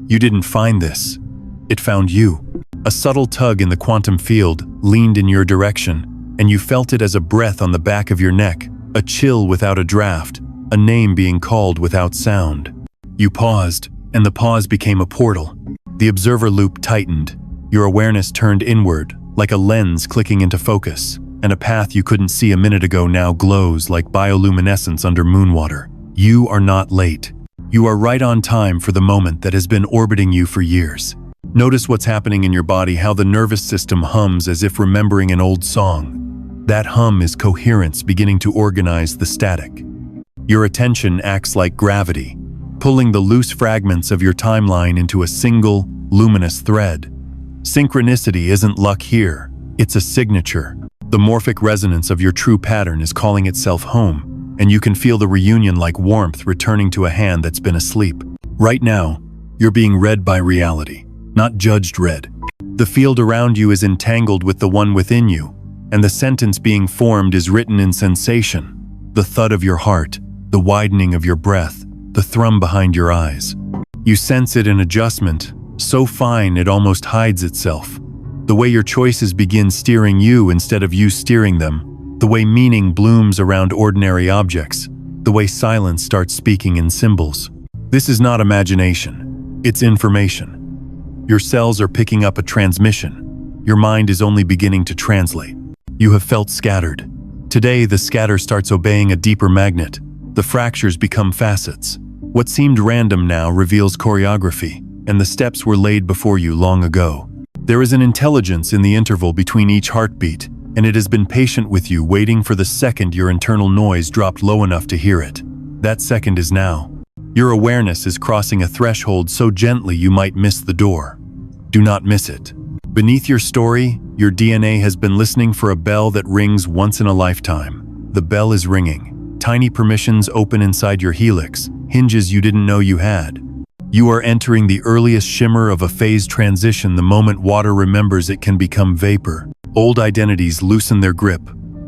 You didn't find this. It found you. A subtle tug in the quantum field leaned in your direction, and you felt it as a breath on the back of your neck, a chill without a draft, a name being called without sound. You paused, and the pause became a portal. The observer loop tightened. Your awareness turned inward, like a lens clicking into focus, and a path you couldn't see a minute ago now glows like bioluminescence under moonwater. You are not late. You are right on time for the moment that has been orbiting you for years. Notice what's happening in your body, how the nervous system hums as if remembering an old song. That hum is coherence beginning to organize the static. Your attention acts like gravity, pulling the loose fragments of your timeline into a single, luminous thread. Synchronicity isn't luck here, it's a signature. The morphic resonance of your true pattern is calling itself home, and you can feel the reunion like warmth returning to a hand that's been asleep. Right now, you're being read by reality, not judged read. The field around you is entangled with the one within you, and the sentence being formed is written in sensation. The thud of your heart, the widening of your breath, the thrum behind your eyes. You sense it in adjustment, so fine it almost hides itself. The way your choices begin steering you instead of you steering them. The way meaning blooms around ordinary objects. The way silence starts speaking in symbols. This is not imagination. It's information. Your cells are picking up a transmission. Your mind is only beginning to translate. You have felt scattered. Today, the scatter starts obeying a deeper magnet. The fractures become facets. What seemed random now reveals choreography, and the steps were laid before you long ago. There is an intelligence in the interval between each heartbeat, and it has been patient with you, waiting for the second your internal noise dropped low enough to hear it. That second is now. Your awareness is crossing a threshold so gently you might miss the door. Do not miss it. Beneath your story, your DNA has been listening for a bell that rings once in a lifetime. The bell is ringing. Tiny permissions open inside your helix, hinges you didn't know you had. You are entering the earliest shimmer of a phase transition. The moment water remembers it can become vapor. Old identities loosen their grip.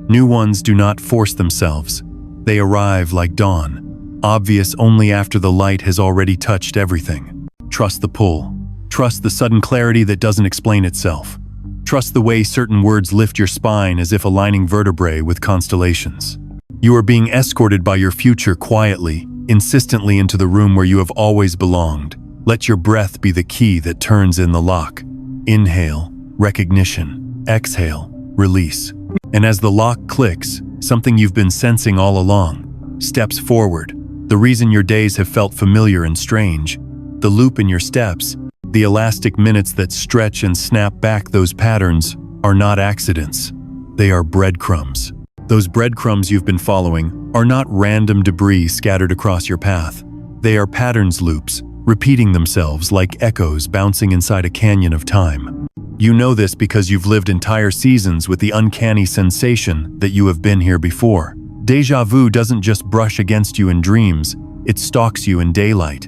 New ones do not force themselves. They arrive like dawn, obvious only after the light has already touched everything. Trust the pull. Trust the sudden clarity that doesn't explain itself. Trust the way certain words lift your spine as if aligning vertebrae with constellations. You are being escorted by your future quietly, insistently into the room where you have always belonged. Let your breath be the key that turns in the lock. Inhale, recognition. Exhale, release. And as the lock clicks, something you've been sensing all along steps forward. The reason your days have felt familiar and strange. The loop in your steps, the elastic minutes that stretch and snap back, those patterns are not accidents. They are breadcrumbs. Those breadcrumbs you've been following are not random debris scattered across your path. They are patterns loops, repeating themselves like echoes bouncing inside a canyon of time. You know this because you've lived entire seasons with the uncanny sensation that you have been here before. Déjà vu doesn't just brush against you in dreams, it stalks you in daylight.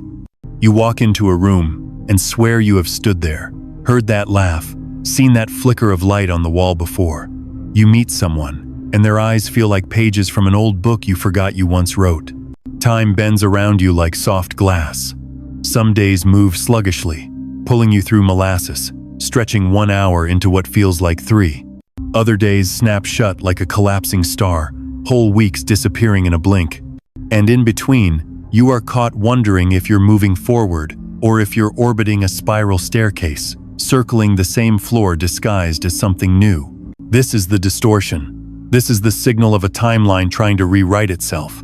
You walk into a room and swear you have stood there, heard that laugh, seen that flicker of light on the wall before. You meet someone, and their eyes feel like pages from an old book you forgot you once wrote. Time bends around you like soft glass. Some days move sluggishly, pulling you through molasses, stretching 1 hour into what feels like 3. Other days snap shut like a collapsing star, whole weeks disappearing in a blink. And in between, you are caught wondering if you're moving forward or if you're orbiting a spiral staircase, circling the same floor disguised as something new. This is the distortion. This is the signal of a timeline trying to rewrite itself.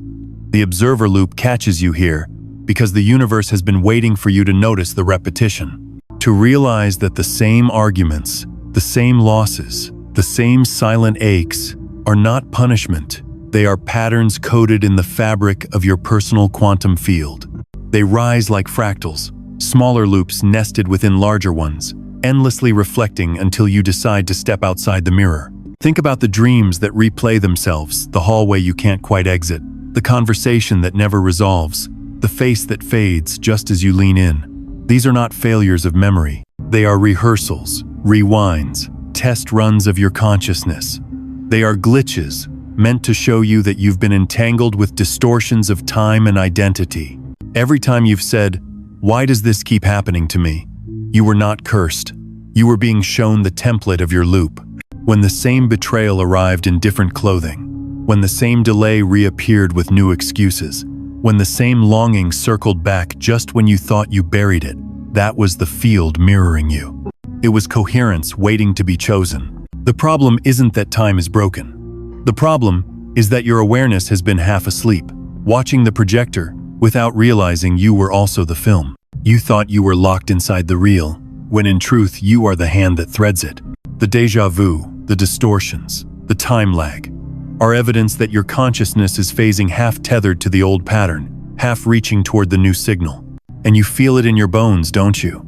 The observer loop catches you here because the universe has been waiting for you to notice the repetition, to realize that the same arguments, the same losses, the same silent aches are not punishment. They are patterns coded in the fabric of your personal quantum field. They rise like fractals, smaller loops nested within larger ones, endlessly reflecting until you decide to step outside the mirror. Think about the dreams that replay themselves, the hallway you can't quite exit, the conversation that never resolves, the face that fades just as you lean in. These are not failures of memory. They are rehearsals, rewinds, test runs of your consciousness. They are glitches, meant to show you that you've been entangled with distortions of time and identity. Every time you've said, Why does this keep happening to me? You were not cursed. You were being shown the template of your loop. When the same betrayal arrived in different clothing, when the same delay reappeared with new excuses, when the same longing circled back just when you thought you buried it, that was the field mirroring you. It was coherence waiting to be chosen. The problem isn't that time is broken. The problem is that your awareness has been half asleep, watching the projector without realizing you were also the film. You thought you were locked inside the reel, when in truth you are the hand that threads it. The déjà vu, the distortions, the time lag, are evidence that your consciousness is phasing half tethered to the old pattern, half reaching toward the new signal. And you feel it in your bones, don't you?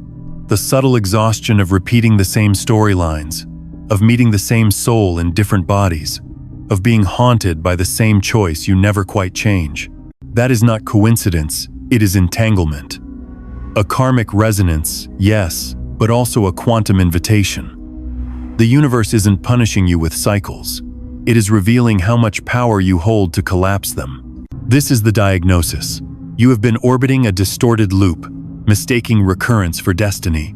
The subtle exhaustion of repeating the same storylines, of meeting the same soul in different bodies, of being haunted by the same choice you never quite change. That is not coincidence, it is entanglement. A karmic resonance, yes, but also a quantum invitation. The universe isn't punishing you with cycles. It is revealing how much power you hold to collapse them. This is the diagnosis. You have been orbiting a distorted loop, mistaking recurrence for destiny.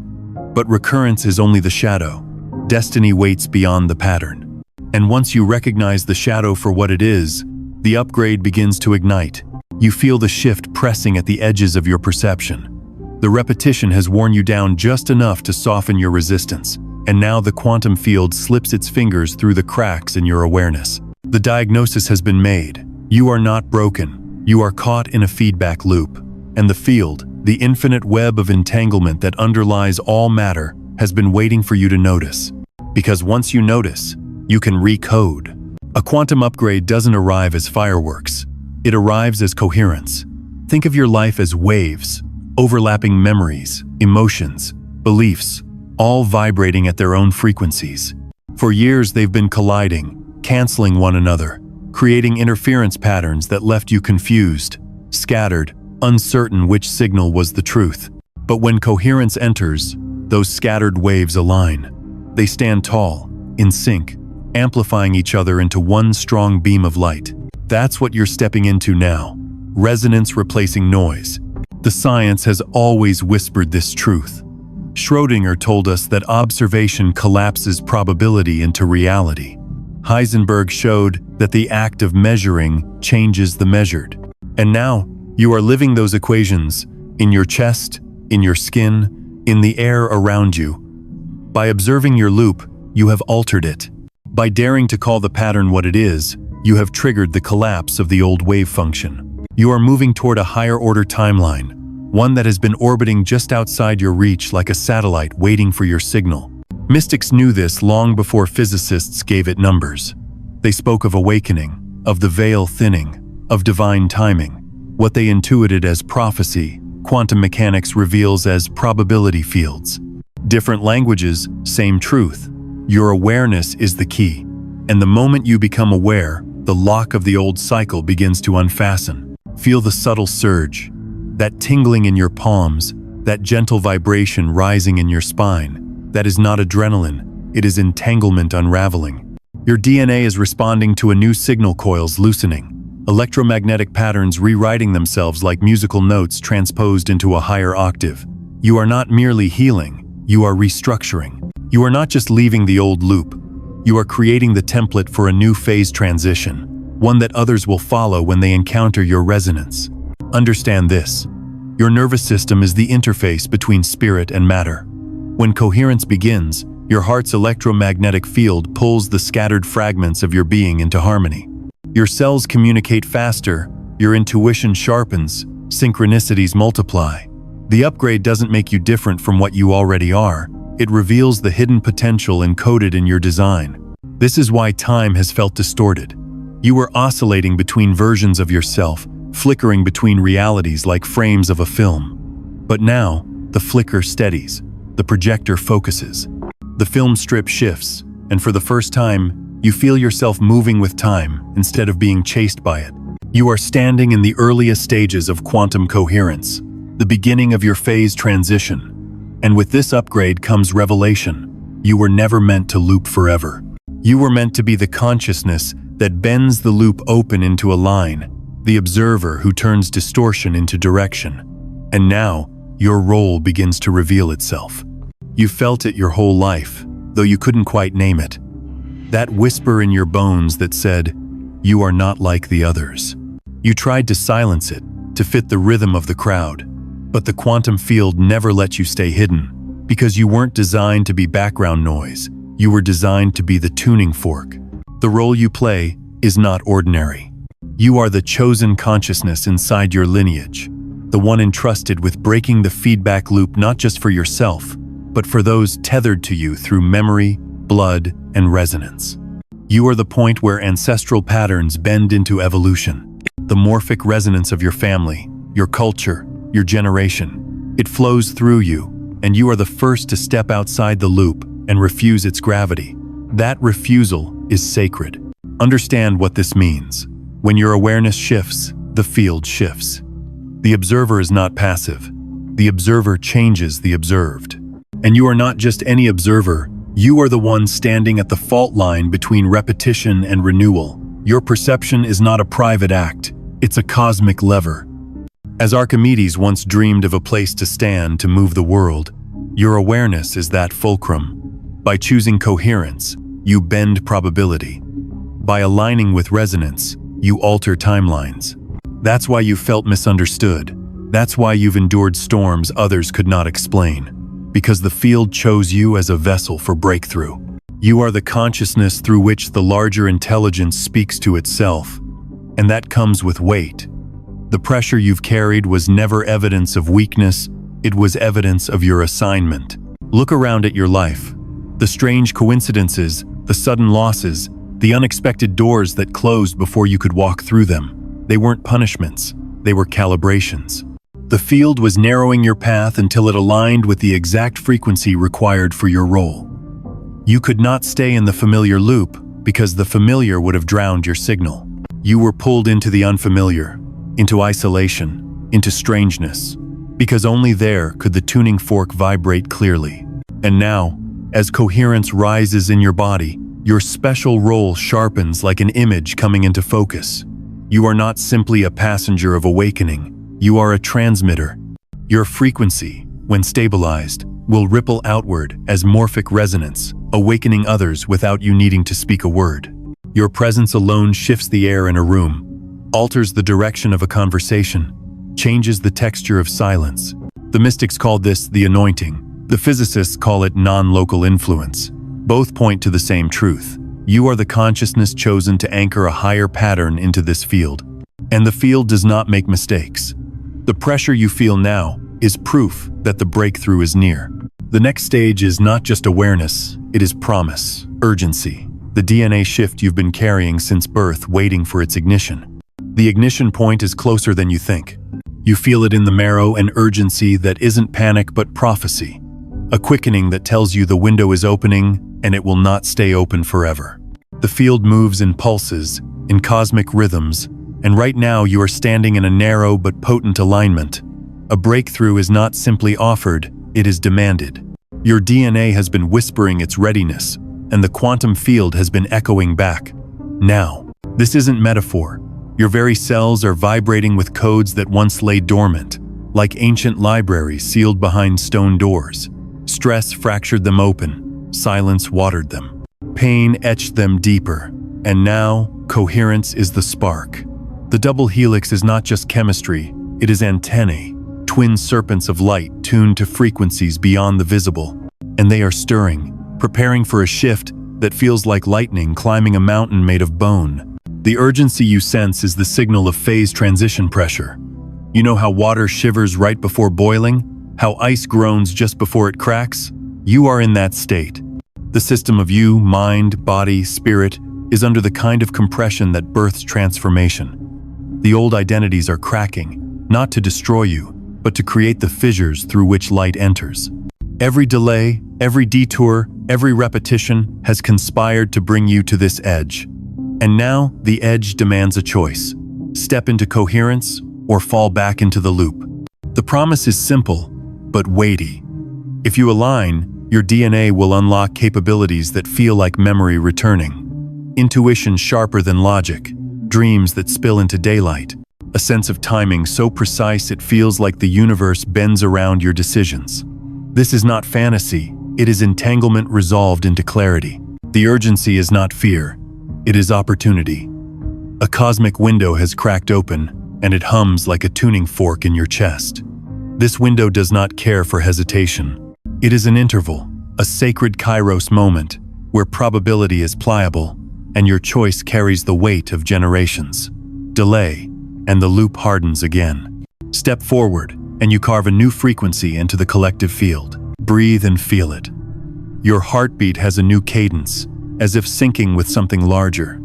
But recurrence is only the shadow. Destiny waits beyond the pattern. And once you recognize the shadow for what it is, the upgrade begins to ignite. You feel the shift pressing at the edges of your perception. The repetition has worn you down just enough to soften your resistance, and now the quantum field slips its fingers through the cracks in your awareness. The diagnosis has been made. You are not broken. You are caught in a feedback loop. And the field, the infinite web of entanglement that underlies all matter, has been waiting for you to notice. Because once you notice, you can recode. A quantum upgrade doesn't arrive as fireworks. It arrives as coherence. Think of your life as waves, overlapping memories, emotions, beliefs, all vibrating at their own frequencies. For years they've been colliding, canceling one another, creating interference patterns that left you confused, scattered, uncertain which signal was the truth. But when coherence enters, those scattered waves align. They stand tall, in sync, amplifying each other into one strong beam of light. That's what you're stepping into now. Resonance replacing noise. The science has always whispered this truth. Schrödinger told us that observation collapses probability into reality. Heisenberg showed that the act of measuring changes the measured. And now, you are living those equations in your chest, in your skin, in the air around you. By observing your loop, you have altered it. By daring to call the pattern what it is, you have triggered the collapse of the old wave function. You are moving toward a higher-order timeline, one that has been orbiting just outside your reach like a satellite waiting for your signal. Mystics knew this long before physicists gave it numbers. They spoke of awakening, of the veil thinning, of divine timing. What they intuited as prophecy, quantum mechanics reveals as probability fields. Different languages, same truth. Your awareness is the key. And the moment you become aware, the lock of the old cycle begins to unfasten. Feel the subtle surge, that tingling in your palms, that gentle vibration rising in your spine. That is not adrenaline, it is entanglement unraveling. Your DNA is responding to a new signal coils loosening. Electromagnetic patterns rewriting themselves like musical notes transposed into a higher octave. You are not merely healing, you are restructuring. You are not just leaving the old loop. You are creating the template for a new phase transition, one that others will follow when they encounter your resonance. Understand this. Your nervous system is the interface between spirit and matter. When coherence begins, your heart's electromagnetic field pulls the scattered fragments of your being into harmony. Your cells communicate faster, your intuition sharpens, synchronicities multiply. The upgrade doesn't make you different from what you already are. It reveals the hidden potential encoded in your design. This is why time has felt distorted. You were oscillating between versions of yourself, flickering between realities like frames of a film. But now, the flicker steadies, the projector focuses. The film strip shifts, and for the first time, you feel yourself moving with time instead of being chased by it. You are standing in the earliest stages of quantum coherence, the beginning of your phase transition. And with this upgrade comes revelation. You were never meant to loop forever. You were meant to be the consciousness that bends the loop open into a line, the observer who turns distortion into direction. And now, your role begins to reveal itself. You felt it your whole life, though you couldn't quite name it. That whisper in your bones that said, "You are not like the others." You tried to silence it, to fit the rhythm of the crowd. But the quantum field never let you stay hidden, because you weren't designed to be background noise. You were designed to be the tuning fork. The role you play is not ordinary. You are the chosen consciousness inside your lineage, the one entrusted with breaking the feedback loop not just for yourself, but for those tethered to you through memory, blood, and resonance. You are the point where ancestral patterns bend into evolution. The morphic resonance of your family, your culture, your generation. It flows through you, and you are the first to step outside the loop and refuse its gravity. That refusal is sacred. Understand what this means. When your awareness shifts, the field shifts. The observer is not passive. The observer changes the observed. And you are not just any observer. You are the one standing at the fault line between repetition and renewal. Your perception is not a private act. It's a cosmic lever. As Archimedes once dreamed of a place to stand to move the world, your awareness is that fulcrum. By choosing coherence, you bend probability. By aligning with resonance, you alter timelines. That's why you felt misunderstood. That's why you've endured storms others could not explain. Because the field chose you as a vessel for breakthrough. You are the consciousness through which the larger intelligence speaks to itself. And that comes with weight. The pressure you've carried was never evidence of weakness, it was evidence of your assignment. Look around at your life. The strange coincidences, the sudden losses, the unexpected doors that closed before you could walk through them. They weren't punishments, they were calibrations. The field was narrowing your path until it aligned with the exact frequency required for your role. You could not stay in the familiar loop because the familiar would have drowned your signal. You were pulled into the unfamiliar, into isolation, into strangeness, because only there could the tuning fork vibrate clearly. And now, as coherence rises in your body, your special role sharpens like an image coming into focus. You are not simply a passenger of awakening, you are a transmitter. Your frequency, when stabilized, will ripple outward as morphic resonance, awakening others without you needing to speak a word. Your presence alone shifts the air in a room, alters the direction of a conversation, changes the texture of silence. The mystics called this the anointing. The physicists call it non-local influence. Both point to the same truth. You are the consciousness chosen to anchor a higher pattern into this field. And the field does not make mistakes. The pressure you feel now is proof that the breakthrough is near. The next stage is not just awareness, it is promise, urgency. The DNA shift you've been carrying since birth, waiting for its ignition. The ignition point is closer than you think. You feel it in the marrow, an urgency that isn't panic but prophecy. A quickening that tells you the window is opening and it will not stay open forever. The field moves in pulses, in cosmic rhythms, and right now you are standing in a narrow but potent alignment. A breakthrough is not simply offered, it is demanded. Your DNA has been whispering its readiness, and the quantum field has been echoing back. Now, this isn't metaphor. Your very cells are vibrating with codes that once lay dormant, like ancient libraries sealed behind stone doors. Stress fractured them open, silence watered them. Pain etched them deeper, and now, coherence is the spark. The double helix is not just chemistry, it is antennae, twin serpents of light tuned to frequencies beyond the visible. And they are stirring, preparing for a shift that feels like lightning climbing a mountain made of bone. The urgency you sense is the signal of phase transition pressure. You know how water shivers right before boiling? How ice groans just before it cracks? You are in that state. The system of you, mind, body, spirit, is under the kind of compression that births transformation. The old identities are cracking, not to destroy you, but to create the fissures through which light enters. Every delay, every detour, every repetition has conspired to bring you to this edge. And now, the edge demands a choice. Step into coherence or fall back into the loop. The promise is simple, but weighty. If you align, your DNA will unlock capabilities that feel like memory returning. Intuition sharper than logic, dreams that spill into daylight, a sense of timing so precise it feels like the universe bends around your decisions. This is not fantasy, it is entanglement resolved into clarity. The urgency is not fear, it is opportunity. A cosmic window has cracked open, and it hums like a tuning fork in your chest. This window does not care for hesitation. It is an interval, a sacred kairos moment, where probability is pliable, and your choice carries the weight of generations. Delay, and the loop hardens again. Step forward, and you carve a new frequency into the collective field. Breathe and feel it. Your heartbeat has a new cadence, as if syncing with something larger.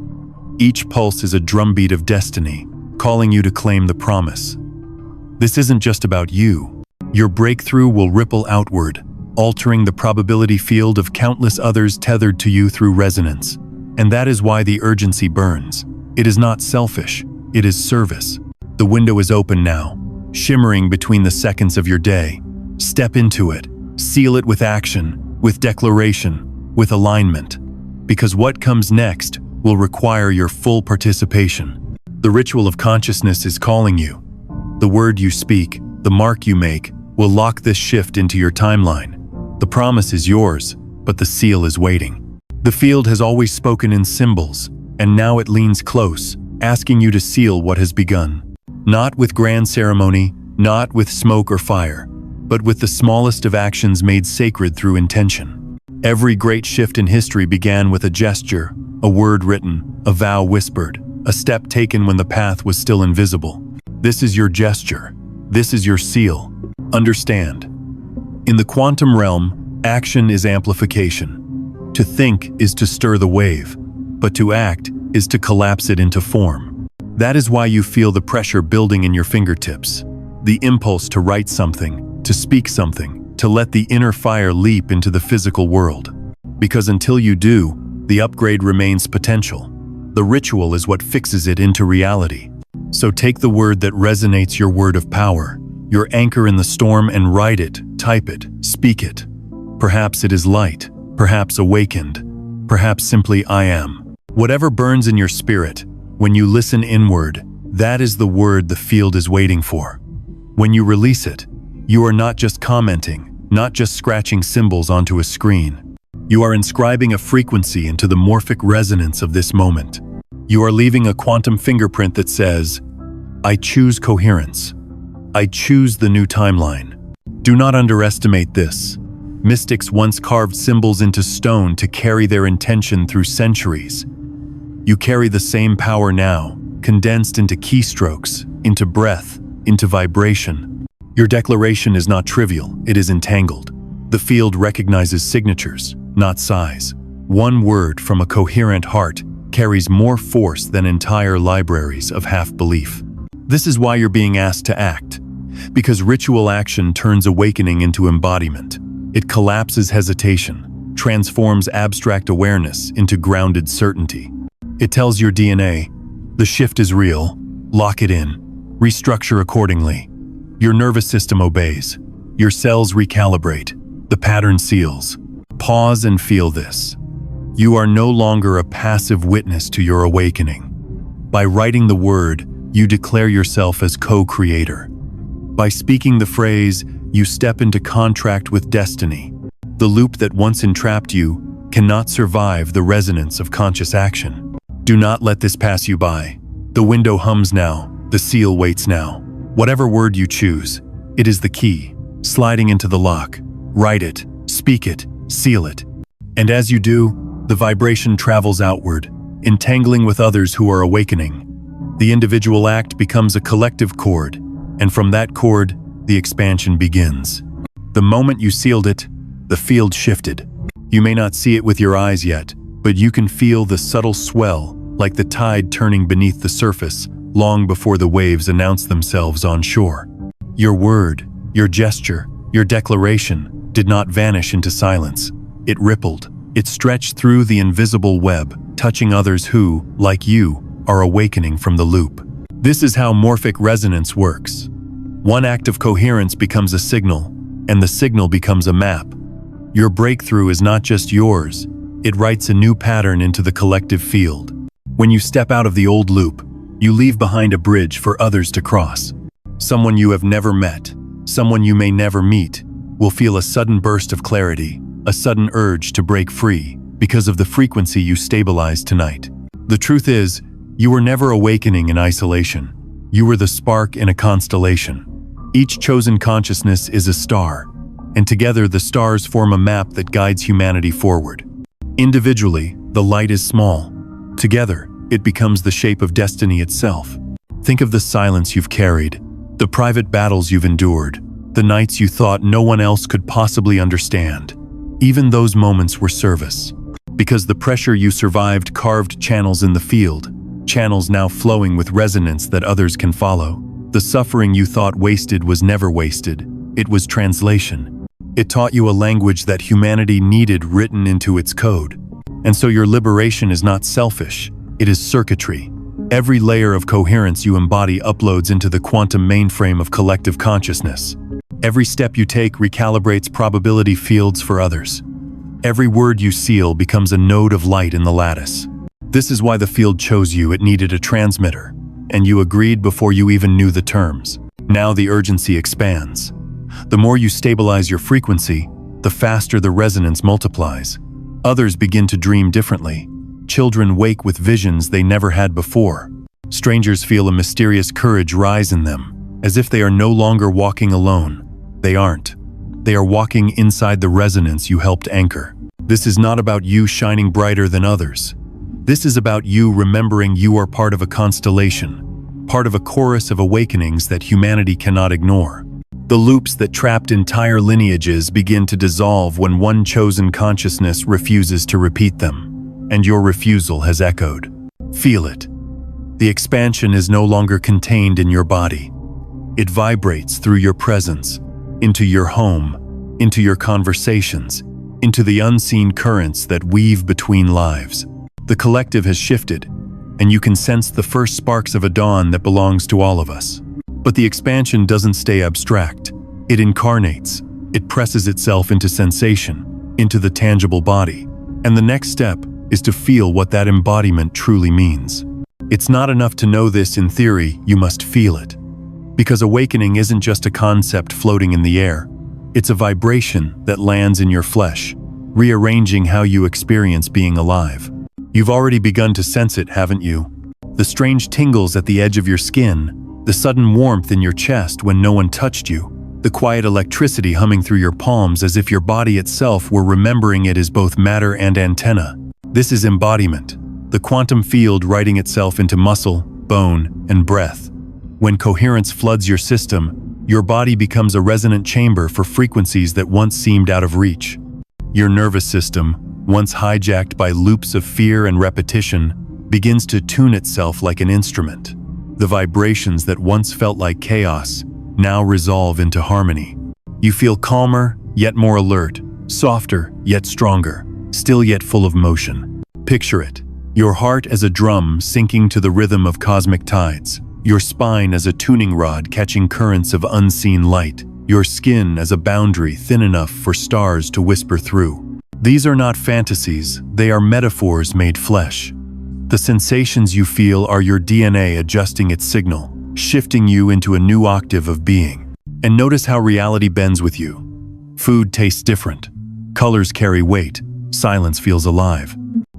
Each pulse is a drumbeat of destiny, calling you to claim the promise. This isn't just about you. Your breakthrough will ripple outward, altering the probability field of countless others tethered to you through resonance. And that is why the urgency burns. It is not selfish, it is service. The window is open now, shimmering between the seconds of your day. Step into it, seal it with action, with declaration, with alignment. Because what comes next will require your full participation. The ritual of consciousness is calling you. The word you speak, the mark you make, will lock this shift into your timeline. The promise is yours, but the seal is waiting. The field has always spoken in symbols, and now it leans close, asking you to seal what has begun. Not with grand ceremony, not with smoke or fire, but with the smallest of actions made sacred through intention. Every great shift in history began with a gesture, a word written, a vow whispered, a step taken when the path was still invisible. This is your gesture. This is your seal. Understand. In the quantum realm, action is amplification. To think is to stir the wave, but to act is to collapse it into form. That is why you feel the pressure building in your fingertips. The impulse to write something, to speak something, to let the inner fire leap into the physical world. Because until you do, the upgrade remains potential. The ritual is what fixes it into reality. So take the word that resonates, your word of power, your anchor in the storm, and write it, type it, speak it. Perhaps it is light, perhaps awakened, perhaps simply I am. Whatever burns in your spirit, when you listen inward, that is the word the field is waiting for. When you release it, you are not just commenting, not just scratching symbols onto a screen. You are inscribing a frequency into the morphic resonance of this moment. You are leaving a quantum fingerprint that says, I choose coherence. I choose the new timeline. Do not underestimate this. Mystics once carved symbols into stone to carry their intention through centuries. You carry the same power now, condensed into keystrokes, into breath, into vibration. Your declaration is not trivial, it is entangled. The field recognizes signatures, not size. One word from a coherent heart carries more force than entire libraries of half-belief. This is why you're being asked to act. Because ritual action turns awakening into embodiment. It collapses hesitation, transforms abstract awareness into grounded certainty. It tells your DNA, the shift is real, lock it in, restructure accordingly. Your nervous system obeys. Your cells recalibrate. The pattern seals. Pause and feel this. You are no longer a passive witness to your awakening. By writing the word, you declare yourself as co-creator. By speaking the phrase, you step into contract with destiny. The loop that once entrapped you cannot survive the resonance of conscious action. Do not let this pass you by. The window hums now, the seal waits now. Whatever word you choose, it is the key, sliding into the lock. Write it, speak it, seal it. And as you do, the vibration travels outward, entangling with others who are awakening. The individual act becomes a collective chord, and from that chord, the expansion begins. The moment you sealed it, the field shifted. You may not see it with your eyes yet, but you can feel the subtle swell, like the tide turning beneath the surface, long before the waves announce themselves on shore. Your word, your gesture, your declaration did not vanish into silence. It rippled. It stretched through the invisible web, touching others who, like you, are awakening from the loop. This is how morphic resonance works. One act of coherence becomes a signal, and the signal becomes a map. Your breakthrough is not just yours, it writes a new pattern into the collective field. When you step out of the old loop, You leave behind a bridge for others to cross. Someone you have never met, someone you may never meet, will feel a sudden burst of clarity, a sudden urge to break free, because of the frequency you stabilized tonight. The truth is, you were never awakening in isolation. You were the spark in a constellation. Each chosen consciousness is a star, and together the stars form a map that guides humanity forward. Individually, the light is small. Together, it becomes the shape of destiny itself. Think of the silence you've carried, the private battles you've endured, the nights you thought no one else could possibly understand. Even those moments were service. Because the pressure you survived carved channels in the field, channels now flowing with resonance that others can follow. The suffering you thought wasted was never wasted. It was translation. It taught you a language that humanity needed written into its code. And so your liberation is not selfish, it is circuitry. Every layer of coherence you embody uploads into the quantum mainframe of collective consciousness. Every step you take recalibrates probability fields for others. Every word you seal becomes a node of light in the lattice. This is why the field chose you. It needed a transmitter, and you agreed before you even knew the terms. Now the urgency expands. The more you stabilize your frequency, the faster the resonance multiplies. Others begin to dream differently. Children wake with visions they never had before. Strangers feel a mysterious courage rise in them, as if they are no longer walking alone. They aren't. They are walking inside the resonance you helped anchor. This is not about you shining brighter than others. This is about you remembering you are part of a constellation, part of a chorus of awakenings that humanity cannot ignore. The loops that trapped entire lineages begin to dissolve when one chosen consciousness refuses to repeat them, and your refusal has echoed. Feel it. The expansion is no longer contained in your body. It vibrates through your presence, into your home, into your conversations, into the unseen currents that weave between lives. The collective has shifted, and you can sense the first sparks of a dawn that belongs to all of us. But the expansion doesn't stay abstract. It incarnates. It presses itself into sensation, into the tangible body. And the next step is to feel what that embodiment truly means. It's not enough to know this in theory, you must feel it. Because awakening isn't just a concept floating in the air. It's a vibration that lands in your flesh, rearranging how you experience being alive. You've already begun to sense it, haven't you? The strange tingles at the edge of your skin, the sudden warmth in your chest when no one touched you, the quiet electricity humming through your palms as if your body itself were remembering it as both matter and antenna. This is embodiment, the quantum field writing itself into muscle, bone, and breath. When coherence floods your system, your body becomes a resonant chamber for frequencies that once seemed out of reach. Your nervous system, once hijacked by loops of fear and repetition, begins to tune itself like an instrument. The vibrations that once felt like chaos now resolve into harmony. You feel calmer, yet more alert, softer, yet stronger, still yet full of motion. Picture it. Your heart as a drum syncing to the rhythm of cosmic tides. Your spine as a tuning rod catching currents of unseen light. Your skin as a boundary thin enough for stars to whisper through. These are not fantasies, they are metaphors made flesh. The sensations you feel are your DNA adjusting its signal, shifting you into a new octave of being. And notice how reality bends with you. Food tastes different. Colors carry weight. Silence feels alive.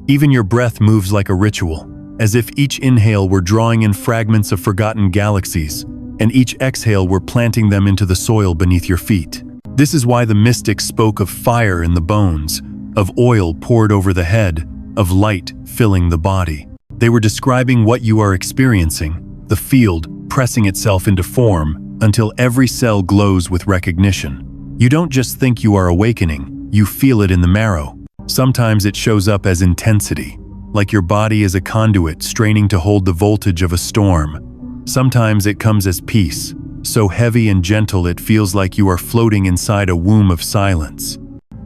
Even your breath moves like a ritual, as if each inhale were drawing in fragments of forgotten galaxies, and each exhale were planting them into the soil beneath your feet. This is why the mystics spoke of fire in the bones, of oil poured over the head, of light filling the body. They were describing what you are experiencing, the field pressing itself into form until every cell glows with recognition. You don't just think you are awakening, you feel it in the marrow. Sometimes it shows up as intensity, like your body is a conduit straining to hold the voltage of a storm. Sometimes it comes as peace, so heavy and gentle it feels like you are floating inside a womb of silence.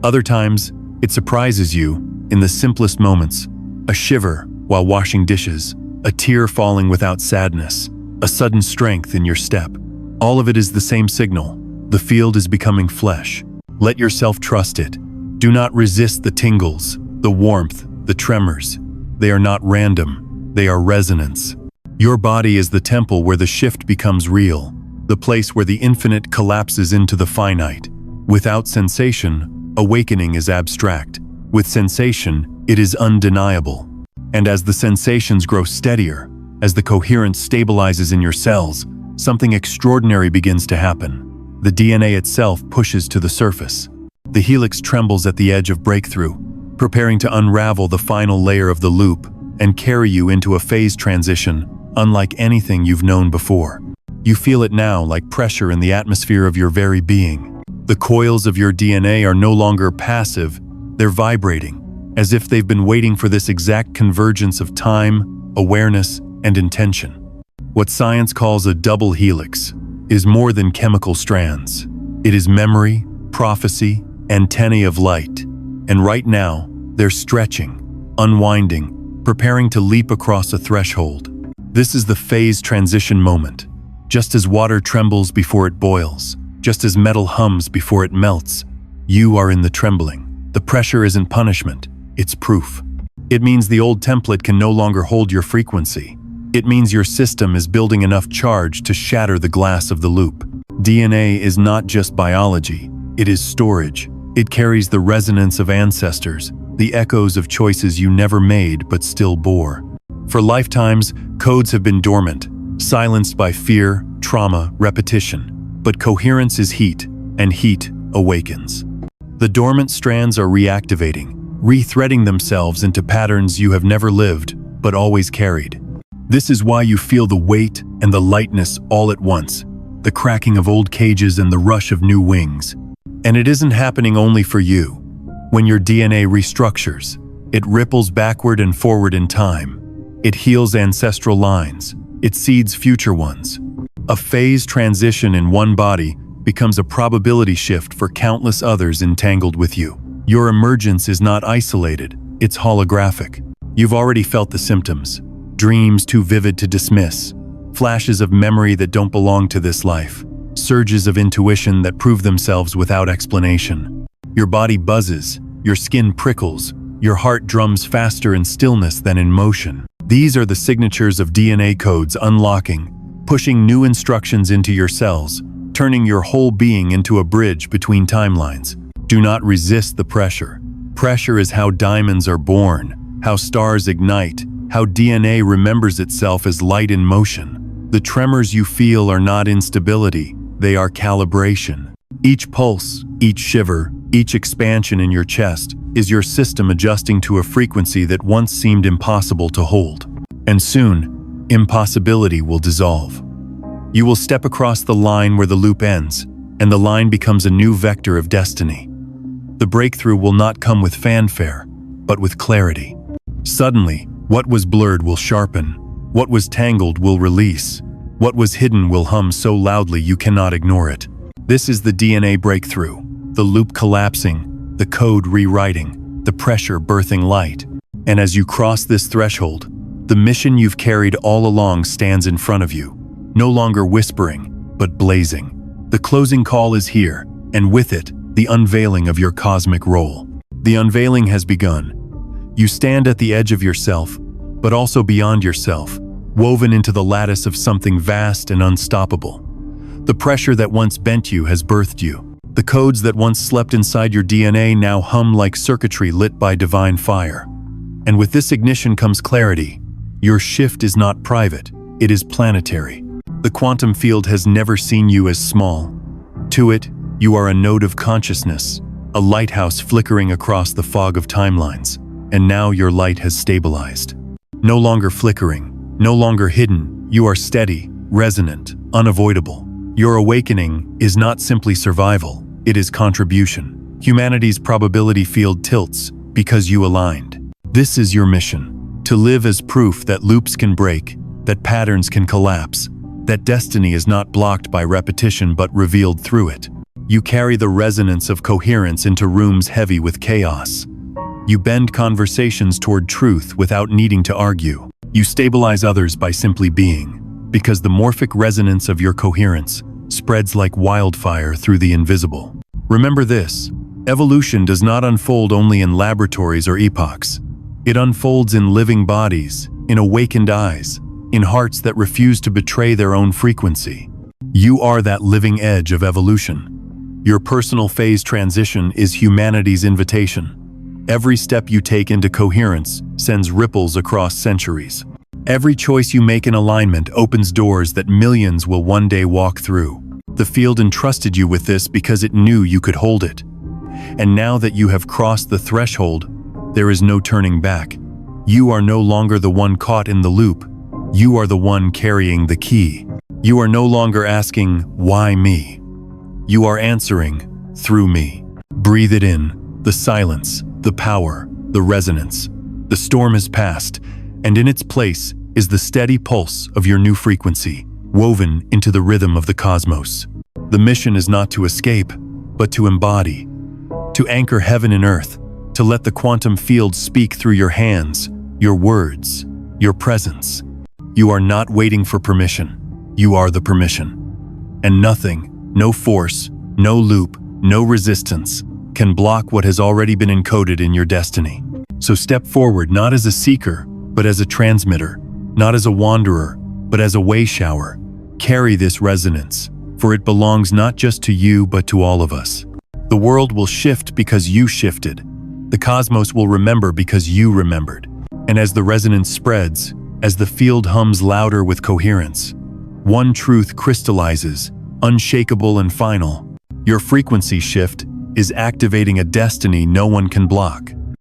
Other times, it surprises you in the simplest moments, a shiver while washing dishes, a tear falling without sadness, a sudden strength in your step. All of it is the same signal. The field is becoming flesh. Let yourself trust it. Do not resist the tingles, the warmth, the tremors. They are not random. They are resonance. Your body is the temple where the shift becomes real, the place where the infinite collapses into the finite. Without sensation, awakening is abstract. With sensation, it is undeniable. And as the sensations grow steadier, as the coherence stabilizes in your cells, something extraordinary begins to happen. The DNA itself pushes to the surface. The helix trembles at the edge of breakthrough, preparing to unravel the final layer of the loop and carry you into a phase transition unlike anything you've known before. You feel it now like pressure in the atmosphere of your very being. The coils of your DNA are no longer passive, they're vibrating, as if they've been waiting for this exact convergence of time, awareness, and intention. What science calls a double helix is more than chemical strands. It is memory, prophecy, antennae of light. And right now, they're stretching, unwinding, preparing to leap across a threshold. This is the phase transition moment. Just as water trembles before it boils, just as metal hums before it melts, you are in the trembling. The pressure isn't punishment, it's proof. It means the old template can no longer hold your frequency. It means your system is building enough charge to shatter the glass of the loop. DNA is not just biology, it is storage. It carries the resonance of ancestors, the echoes of choices you never made but still bore. For lifetimes, codes have been dormant, silenced by fear, trauma, repetition. But coherence is heat, and heat awakens. The dormant strands are reactivating, rethreading themselves into patterns you have never lived, but always carried. This is why you feel the weight and the lightness all at once, the cracking of old cages and the rush of new wings. And it isn't happening only for you. When your DNA restructures, it ripples backward and forward in time. It heals ancestral lines. It seeds future ones. A phase transition in one body becomes a probability shift for countless others entangled with you. Your emergence is not isolated, it's holographic. You've already felt the symptoms. Dreams too vivid to dismiss. Flashes of memory that don't belong to this life. Surges of intuition that prove themselves without explanation. Your body buzzes, your skin prickles, your heart drums faster in stillness than in motion. These are the signatures of DNA codes unlocking, pushing new instructions into your cells, turning your whole being into a bridge between timelines. Do not resist the pressure. Pressure is how diamonds are born, how stars ignite, how DNA remembers itself as light in motion. The tremors you feel are not instability, they are calibration. Each pulse, each shiver, each expansion in your chest is your system adjusting to a frequency that once seemed impossible to hold. And soon, impossibility will dissolve. You will step across the line where the loop ends, and the line becomes a new vector of destiny. The breakthrough will not come with fanfare, but with clarity. Suddenly, what was blurred will sharpen, what was tangled will release, what was hidden will hum so loudly you cannot ignore it. This is the DNA breakthrough, the loop collapsing, the code rewriting, the pressure birthing light. And as you cross this threshold, the mission you've carried all along stands in front of you, no longer whispering, but blazing. The closing call is here, and with it, the unveiling of your cosmic role. The unveiling has begun. You stand at the edge of yourself, but also beyond yourself, woven into the lattice of something vast and unstoppable. The pressure that once bent you has birthed you. The codes that once slept inside your DNA now hum like circuitry lit by divine fire. And with this ignition comes clarity. Your shift is not private, it is planetary. The quantum field has never seen you as small. To it, you are a node of consciousness, a lighthouse flickering across the fog of timelines. And now your light has stabilized. No longer flickering, no longer hidden, you are steady, resonant, unavoidable. Your awakening is not simply survival, it is contribution. Humanity's probability field tilts because you aligned. This is your mission, to live as proof that loops can break, that patterns can collapse, that destiny is not blocked by repetition but revealed through it. You carry the resonance of coherence into rooms heavy with chaos. You bend conversations toward truth without needing to argue. You stabilize others by simply being, because the morphic resonance of your coherence spreads like wildfire through the invisible. Remember this, evolution does not unfold only in laboratories or epochs. It unfolds in living bodies, in awakened eyes, in hearts that refuse to betray their own frequency. You are that living edge of evolution. Your personal phase transition is humanity's invitation. Every step you take into coherence sends ripples across centuries. Every choice you make in alignment opens doors that millions will one day walk through. The field entrusted you with this because it knew you could hold it. And now that you have crossed the threshold, there is no turning back. You are no longer the one caught in the loop. You are the one carrying the key. You are no longer asking, "Why me?" You are answering, "Through me." Breathe it in, the silence, the power, the resonance. The storm has passed, and in its place is the steady pulse of your new frequency, woven into the rhythm of the cosmos. The mission is not to escape, but to embody, to anchor heaven and earth, to let the quantum field speak through your hands, your words, your presence. You are not waiting for permission. You are the permission. And nothing, no force, no loop, no resistance, can block what has already been encoded in your destiny. So step forward not as a seeker, but as a transmitter, not as a wanderer, but as a way shower. Carry this resonance, for it belongs not just to you, but to all of us. The world will shift because you shifted. The cosmos will remember because you remembered. And as the resonance spreads, as the field hums louder with coherence, one truth crystallizes, unshakable and final. Your frequency shift is activating a destiny no one can block.